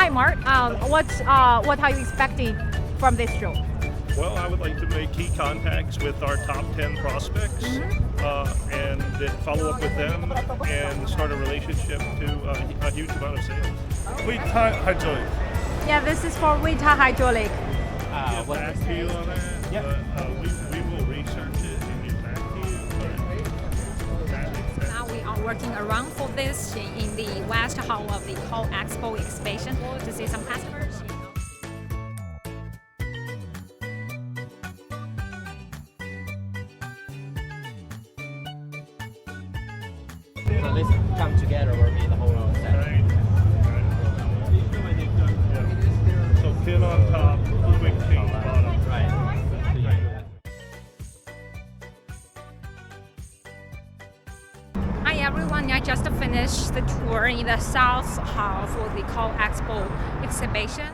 Hi, Mark. What are you expecting from this show? Well, I would like to make key contacts with our top 10 prospects and then follow up with them and start a relationship to a huge amount of sales. Weitai hydraulic. Yeah, this is for Weitai hydraulic. Get back to you on that. Yeah. But, we will research it and get back to you. But that is Now we are working around for this in the West Hall of the ConExpo exhibition to see some customers. So this come together will be the whole set. right. Yeah. So pin on top, quick change bottom. Right. Hi everyone, I just finished the tour in the South Hall for the ConExpo exhibition.